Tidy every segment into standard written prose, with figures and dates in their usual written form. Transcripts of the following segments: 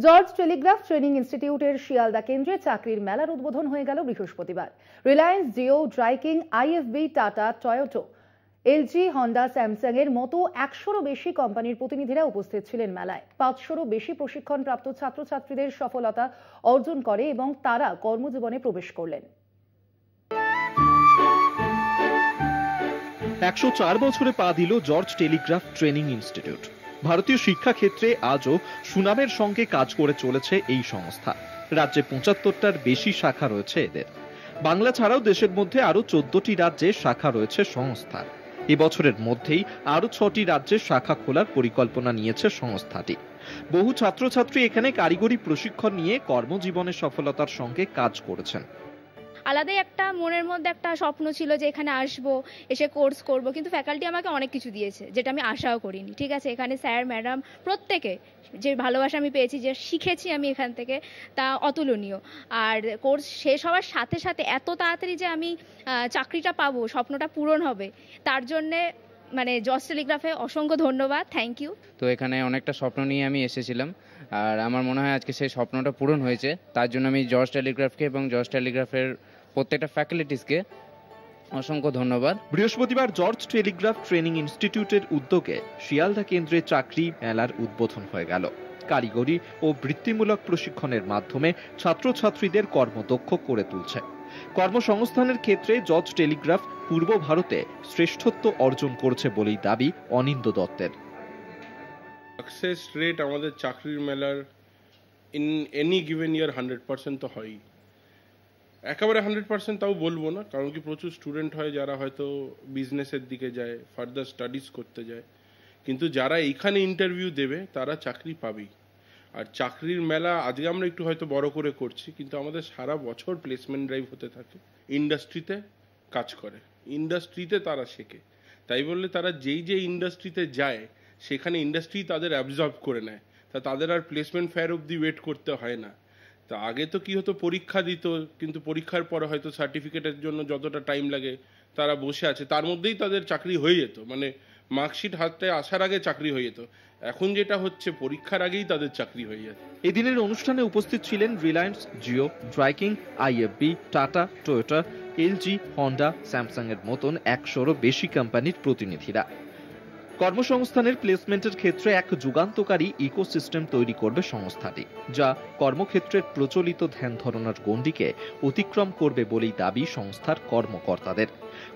George Telegraph training ইনস্টিটিউটের শিয়ালদা কেন্দ্রে চাকরির মেলার উদ্বোধন হয়ে গেল বৃহস্পতিবার। রিলায়েন্স, জিও, ড্রাইকিং, IFB, Tata, Toyota, LG, Honda, Samsung এর মতো 100রও বেশি কোম্পানির প্রতিনিধিরা উপস্থিত ছিলেন মেলায়। 500রও বেশি প্রশিক্ষণপ্রাপ্ত ছাত্রছাত্রীদের সফলতা অর্জন করে এবং তারা কর্মজীবনে প্রবেশ করলেন। 104 বছরে পা দিল জর্জ টেলিগ্রাফ ট্রেনিং ইনস্টিটিউট। ভারতীয় শিক্ষা ক্ষেত্রে আজও সুনামের সঙ্গে কাজ করে চলেছে এই সংস্থা। রাজ্যে 75টার বেশি শাখা রয়েছে এদের। বাংলা ছাড়াও দেশের মধ্যে আরো 14টি রাজ্যে শাখা রয়েছে সংস্থার। এবছরের মধ্যেই আরো 6টি রাজ্যে শাখা খোলার পরিকল্পনা নিয়েছে সংস্থাটি। বহু ছাত্রছাত্রী এখানে কারিগরি প্রশিক্ষণ নিয়ে কর্মজীবনে সফলতার সঙ্গে কাজ করেছেন। আলাদাই একটা মনের মধ্যে একটা স্বপ্ন ছিল যে এখানে আসবো, এসে কোর্স করব, কিন্তু ফ্যাকাল্টি আমাকে অনেক কিছু দিয়েছে যেটা আমি আশাও করিনি। ঠিক আছে, এখানে স্যার ম্যাডাম প্রত্যেকে যে ভালোবাসা আমি পেয়েছি, যে শিখেছি আমি এখান থেকে, তা অতুলনীয়। আর কোর্স শেষ হওয়ার সাথে সাথে এত তাড়াতাড়ি যে আমি চাকরিটা পাবো, স্বপ্নটা পূরণ হবে, তার জন্যে জর্জ টেলিগ্রাফে অসংখ্য ধন্যবাদ, থ্যাংক ইউ। তো এখানে অনেকটা স্বপ্ন নিয়ে আমি এসেছিলাম, আর আমার মনে হয় আজকে সেই স্বপ্নটা পূরণ হয়েছে। তার জন্য আমি জর্জ টেলিগ্রাফকে এবং জর্জ টেলিগ্রাফের প্রত্যেকটা ফ্যাকাল্টিসকে অসংখ্য ধন্যবাদ। বৃহস্পতিবার জর্জ টেলিগ্রাফ ট্রেনিং ইনস্টিটিউটের উদ্যোগে শিয়ালদা কেন্দ্রে চাকরি মেলার উদ্বোধন হয়ে গেল। কারিগরি ও বৃত্তিমূলক প্রশিক্ষণের মাধ্যমে ছাত্রছাত্রীদের কর্মদক্ষ করে তুলছে। কর্মসংস্থানের ক্ষেত্রে জর্জ টেলিগ্রাফ পূর্ব ভারতে শ্রেষ্ঠত্ব অর্জন করছে বলেই দাবি অনিন্দ দত্তের। সাকসেস রেট আমাদের চাকরির মেলার ইন এনি গিভেন ইয়ার 100% তো হয়। একেবারে 100% তাও বলবো না, কারণ কি প্রচুর স্টুডেন্ট হয় যারা হয়তো বিজনেসের দিকে যায়, ফার্দার স্টাডিজ করতে যায়, কিন্তু যারা এইখানে ইন্টারভিউ দেবে তারা চাকরি পাবেই। আর চাকরির মেলা আজকে আমরা একটু হয়তো বড় করে করছি, কিন্তু আমাদের সারা বছর প্লেসমেন্ট ড্রাইভ হতে থাকে। ইন্ডাস্ট্রিতে কাজ করে, ইন্ডাস্ট্রিতে তারা শেখে, তাই বললে তারা যেই যে ইন্ডাস্ট্রিতে যায় সেখানে ইন্ডাস্ট্রি তাদের অ্যাবজর্ব করে নেয়, তা তাদের আর প্লেসমেন্ট ফেয়ার অবধি ওয়েট করতে হয় না। তা আগে তো কি হতো, পরীক্ষা দিত, কিন্তু পরীক্ষার পরে হয়তো সার্টিফিকেটের জন্য যতটা টাইম লাগে তারা বসে আছে, তার মধ্যেই তাদের চাকরি হয়ে যেত, মার্কশিট হাতে আসার আগে চাকরি হয়ে যেত। এখন যেটা হচ্ছে, পরীক্ষার আগেই তাদের চাকরি হয়ে যাচ্ছে। এদিনের অনুষ্ঠানে উপস্থিত ছিলেন রিলায়েন্স, জিও, ড্রাইকিং, IFB, Tata, Toyota, LG, Honda, Samsung এর মতন 100রও বেশি কোম্পানির প্রতিনিধিরা। কর্মসংস্থানের প্লেসমেন্টের ক্ষেত্রে এক যুগান্তকারী ইকোসিস্টেম তৈরি করবে সংস্থাটি, যা কর্মক্ষেত্রের প্রচলিত ধ্যান ধারণার গণ্ডিকে অতিক্রম করবে বলেই দাবি সংস্থার কর্মকর্তাদের।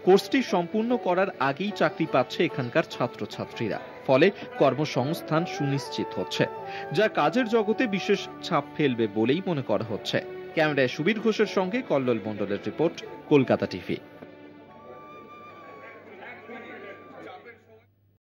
কোর্সটি সম্পূর্ণ করার আগেই চাকরি পাচ্ছে এখানকার ছাত্রছাত্রীরা, ফলে কর্মসংস্থান সুনিশ্চিত হচ্ছে, যা কাজের জগতে বিশেষ ছাপ ফেলবে বলেই মনে করা হচ্ছে। ক্যামেরায় সুবীর ঘোষের সঙ্গে কল্লোল মণ্ডলের রিপোর্ট, কলকাতা টিভি।